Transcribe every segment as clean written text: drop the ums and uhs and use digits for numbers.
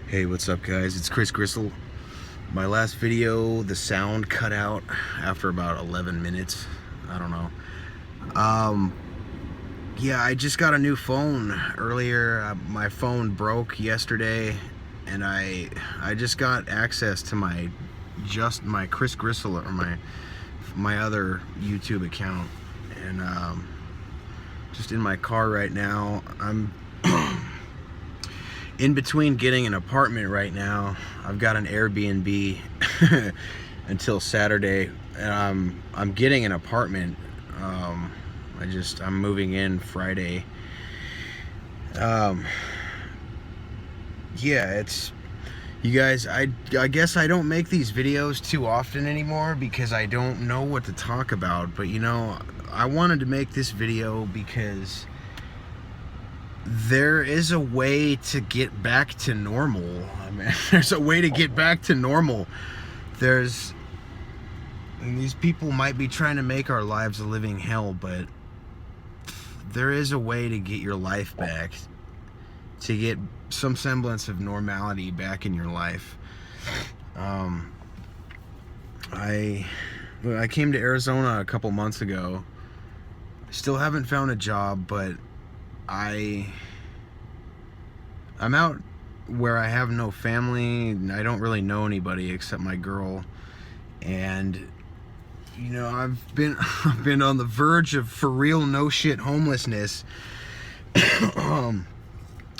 Hey, what's up guys? It's Chris Gristle. My last video, the sound cut out after about 11 minutes. I don't know. Yeah, I just got a new phone earlier. My phone broke yesterday, and I just got access to my Chris Gristle, or my other YouTube account, and just in my car right now. I'm in between getting an apartment right now. I've got an Airbnb until Saturday, and I'm getting an apartment. I'm moving in Friday. Yeah, it's, you guys, I guess I don't make these videos too often anymore because I don't know what to talk about, but you know, I wanted to make this video because there is a way to get back to normal. I mean, there's a way to get back to normal. These people might be trying to make our lives a living hell, but there is a way to get your life back, to get some semblance of normality back in your life. I came to Arizona a couple months ago. I still haven't found a job, but I'm out where I have no family, and I don't really know anybody except my girl. And you know, I've been on the verge of for real no shit homelessness.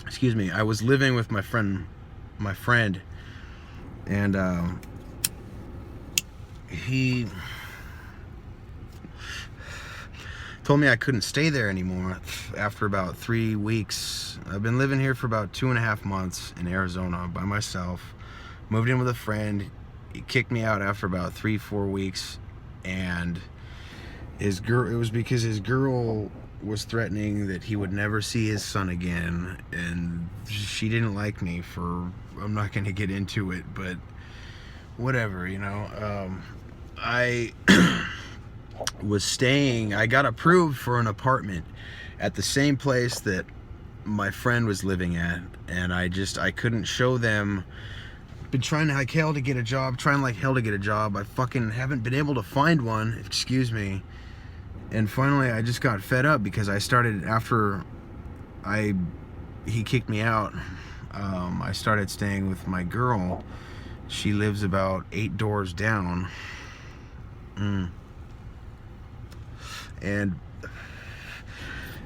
Excuse me. I was living with my friend, and he told me I couldn't stay there anymore after about 3 weeks. I've been living here for about 2.5 months in Arizona by myself. Moved in with a friend. He kicked me out after about 3-4 weeks, and it was because his girl was threatening that he would never see his son again, and she didn't like me for, I'm not going to get into it, but whatever, you know. I got approved for an apartment at the same place that my friend was living at, and I couldn't show them. Been trying like hell to get a job. I fucking haven't been able to find one, excuse me. And finally I just got fed up because I started, after he kicked me out, I started staying with my girl. She lives about 8 doors down. And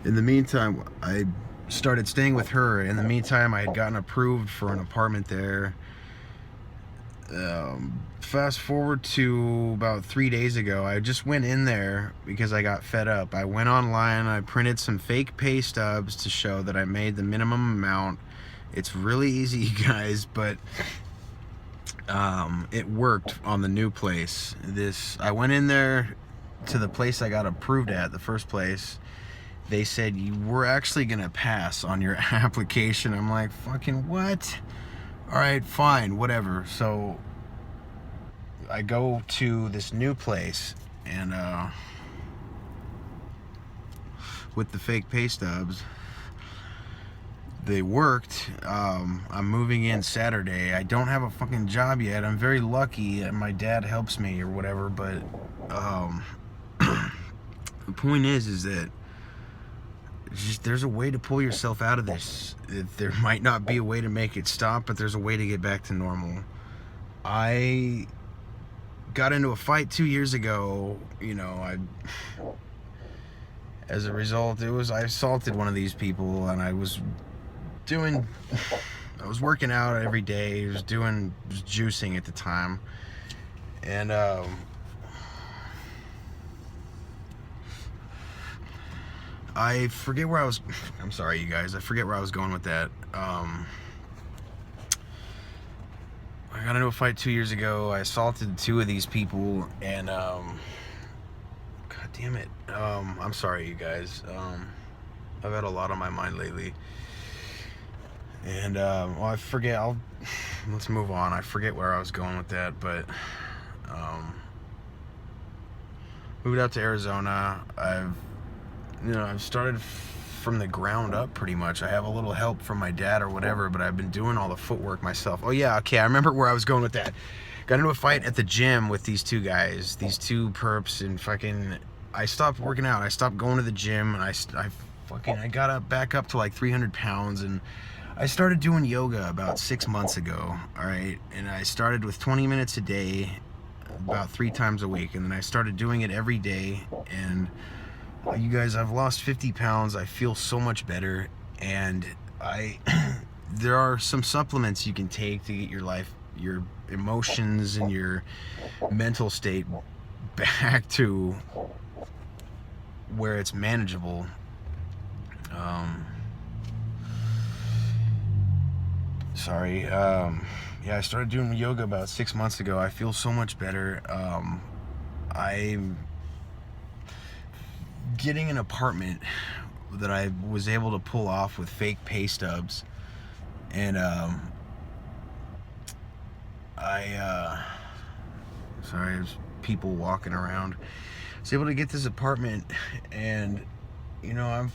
in the meantime, I started staying with her. In the meantime, I had gotten approved for an apartment there. Fast forward to about 3 days ago, I just went in there because I got fed up. I went online, I printed some fake pay stubs to show that I made the minimum amount. It's really easy, you guys, but it worked on the new place. I went in there to the place I got approved at, the first place. They said, we're actually gonna pass on your application. I'm like, fucking what? Alright, fine, whatever. So I go to this new place, and with the fake pay stubs, they worked. I'm moving in Saturday. I don't have a fucking job yet. I'm very lucky, and my dad helps me or whatever, but the point is that there's a way to pull yourself out of this. There might not be a way to make it stop, but there's a way to get back to normal. I got into a fight 2 years ago. You know, as a result, I assaulted one of these people, and I was working out every day. I was juicing at the time, and I forget where I was. I'm sorry, you guys. I forget where I was going with that. I got into a fight 2 years ago. I assaulted 2 of these people, and God damn it. I'm sorry, you guys. I've had a lot on my mind lately, and well, I forget. Let's move on. I forget where I was going with that, but moved out to Arizona. I've started from the ground up pretty much. I have a little help from my dad or whatever, but I've been doing all the footwork myself. Oh yeah, okay, I remember where I was going with that. Got into a fight at the gym with these two guys, these two perps, and fucking, I stopped working out. I stopped going to the gym, and I got back up to like 300 pounds, and I started doing yoga about 6 months ago, all right? And I started with 20 minutes a day, about 3 times a week, and then I started doing it every day, and you guys, I've lost 50 pounds. I feel so much better, and there are some supplements you can take to get your life, your emotions, and your mental state back to where it's manageable. Yeah, I started doing yoga about 6 months ago. I feel so much better. I'm getting an apartment that I was able to pull off with fake pay stubs, and sorry, there's people walking around. I was able to get this apartment, and you know,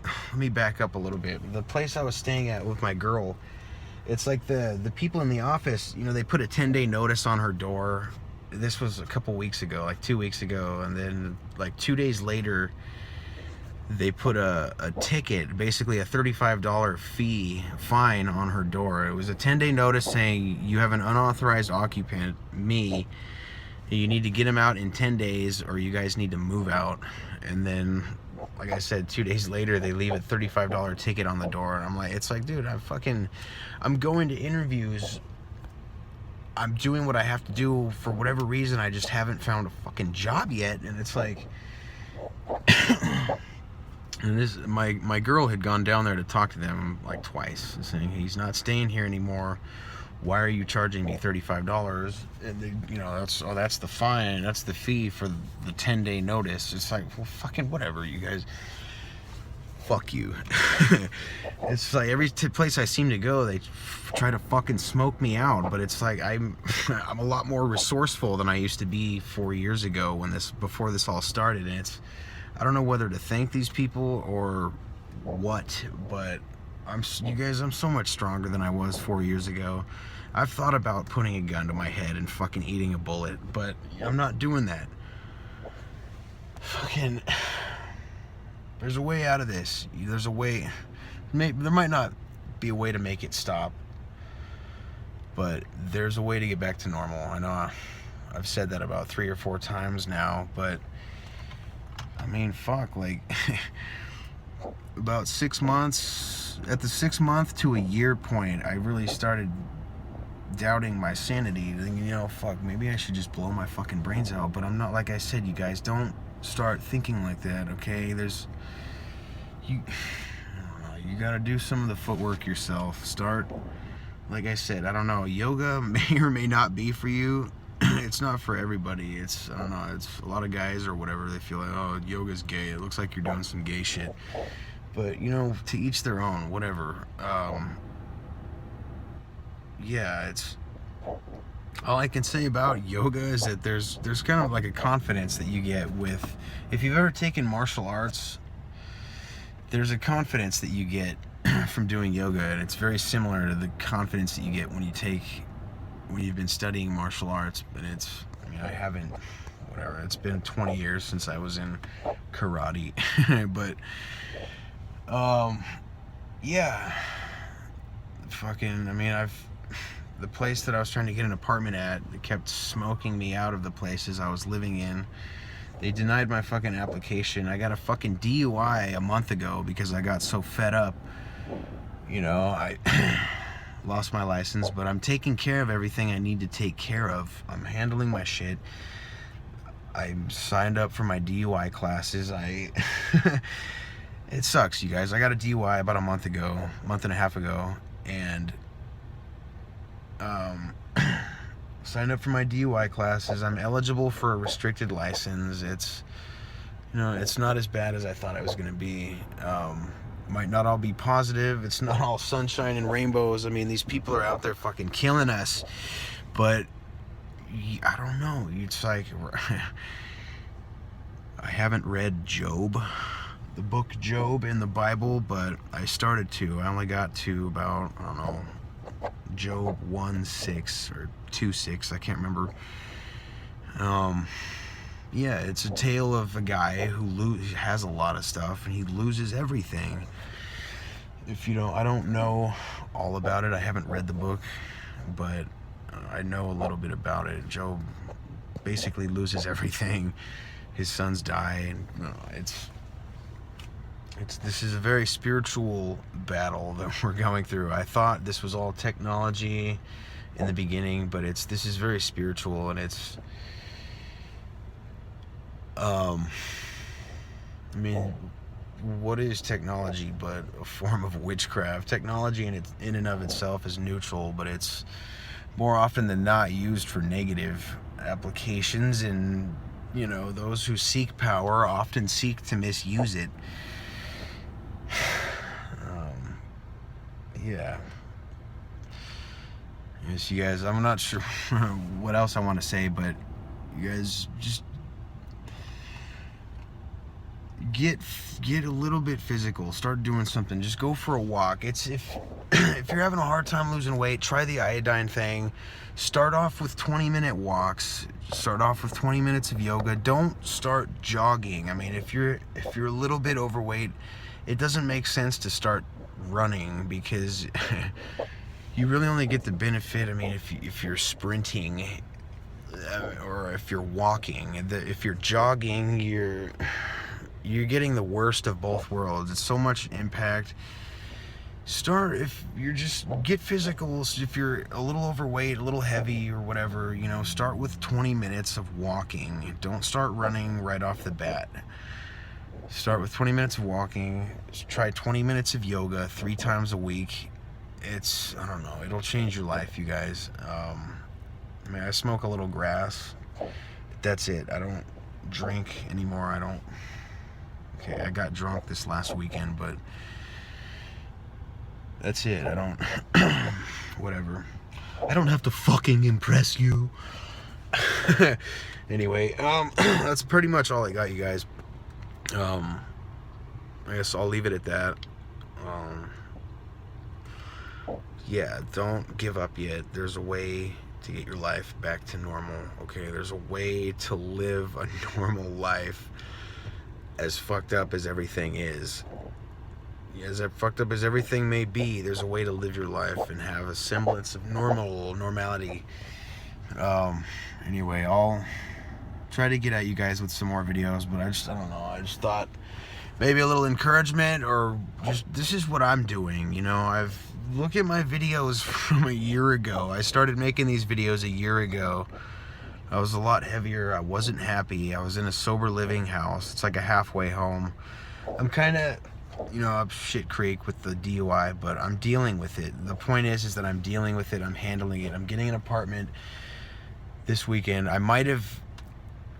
let me back up a little bit. The place I was staying at with my girl, it's like the people in the office, you know, they put a 10-day notice on her door. This was a couple weeks ago, like 2 weeks ago, and then like 2 days later, they put a ticket, basically a $35 fine on her door. It was a 10-day notice saying you have an unauthorized occupant, me. You need to get him out in 10 days, or you guys need to move out. And then, like I said, 2 days later, they leave a $35 ticket on the door. And I'm like, it's like, dude, I'm going to interviews. I'm doing what I have to do. For whatever reason, I just haven't found a fucking job yet. And it's like, and this, my girl had gone down there to talk to them like twice, saying he's not staying here anymore. Why are you charging me $35? And they, you know, that's the fine, that's the fee for the 10-day notice. It's like, well, fucking whatever, you guys. Fuck you. It's like every place I seem to go, they try to fucking smoke me out. But it's like I'm a lot more resourceful than I used to be 4 years ago before this all started. And I don't know whether to thank these people or what, but I'm so much stronger than I was 4 years ago. I've thought about putting a gun to my head and fucking eating a bullet, but I'm not doing that. Fucking, there's a way out of this. There's a way. There might not be a way to make it stop, but there's a way to get back to normal. I know I've said that about 3 or 4 times now, but I mean, fuck, like about 6 months, at the 6 month to a year point, I really started doubting my sanity, thinking, you know, fuck, maybe I should just blow my fucking brains out. But I'm not, like I said, you guys, don't start thinking like that, okay? I don't know, you gotta do some of the footwork yourself. Start, like I said, I don't know, yoga may or may not be for you. It's not for everybody. I don't know, it's a lot of guys or whatever, they feel like, oh, yoga's gay, it looks like you're doing some gay shit. But, you know, to each their own, whatever. Yeah, it's, all I can say about yoga is that there's kind of like a confidence that you get with, if you've ever taken martial arts, there's a confidence that you get from doing yoga, and it's very similar to the confidence that you get when you've been studying martial arts. But I haven't, whatever, it's been 20 years since I was in karate. But yeah, fucking, the place that I was trying to get an apartment at, they kept smoking me out of the places I was living in. They denied my fucking application. I got a fucking DUI a month ago because I got so fed up. You know, I lost my license, but I'm taking care of everything I need to take care of. I'm handling my shit. I signed up for my DUI classes. It sucks, you guys. I got a DUI about a month and a half ago, and signed up for my DUI classes. I'm eligible for a restricted license. It's, you know, it's not as bad as I thought it was going to be. Might not all be positive. It's not all sunshine and rainbows. I mean, these people are out there fucking killing us, but I don't know. It's like, I haven't read Job, the book Job in the Bible, but I started to. I only got to about, I don't know, Job 1:6 or 2:6, I can't remember. Yeah, it's a tale of a guy who has a lot of stuff and he loses everything. If you don't, I don't know all about it. I haven't read the book, but I know a little bit about it. Job basically loses everything. His sons die, and this is a very spiritual battle that we're going through. I thought this was all technology in the beginning, but this is very spiritual, and it's I mean, what is technology but a form of witchcraft? Technology in and of itself is neutral, but it's more often than not used for negative applications, and those who seek power often seek to misuse it. Yeah. Yes, you guys, I'm not sure what else I want to say, but you guys just get a little bit physical. Start doing something. Just go for a walk. It's if you're having a hard time losing weight, try the iodine thing. Start off with 20-minute walks. Start off with 20 minutes of yoga. Don't start jogging. I mean, if you're a little bit overweight, it doesn't make sense to start running, because you really only get the benefit. I mean, if you're sprinting, or if you're walking. If you're jogging, you're getting the worst of both worlds. It's so much impact. If you're just get physical. If you're a little overweight, a little heavy, or whatever, start with 20 minutes of walking. Don't start running right off the bat. Start with 20 minutes of walking. Try 20 minutes of yoga 3 times a week. I don't know, it'll change your life, you guys. I mean, I smoke a little grass. That's it. I don't drink anymore. Okay, I got drunk this last weekend, but that's it. I don't, whatever. I don't have to fucking impress you. Anyway, that's pretty much all I got, you guys. I guess I'll leave it at that. Yeah, don't give up yet. There's a way to get your life back to normal, okay? There's a way to live a normal life, as fucked up as everything is. As fucked up as everything may be, there's a way to live your life and have a semblance of normality. Anyway, I'll try to get at you guys with some more videos, but I don't know. I just thought maybe a little encouragement, or just, this is what I'm doing. Look at my videos from a year ago. I started making these videos a year ago. I was a lot heavier. I wasn't happy. I was in a sober living house. It's like a halfway home. I'm kind of, up shit creek with the DUI, but I'm dealing with it. The point is that I'm dealing with it. I'm handling it. I'm getting an apartment this weekend. I might have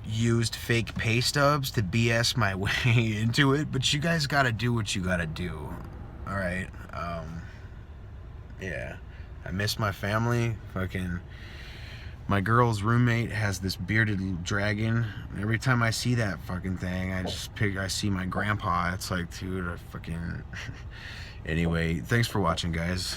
used fake pay stubs to BS my way into it, but you guys got to do what you got to do. All right. Yeah, I miss my family. My girl's roommate has this bearded dragon. Every time I see that fucking thing, I see my grandpa. It's like, dude, Anyway, thanks for watching, guys.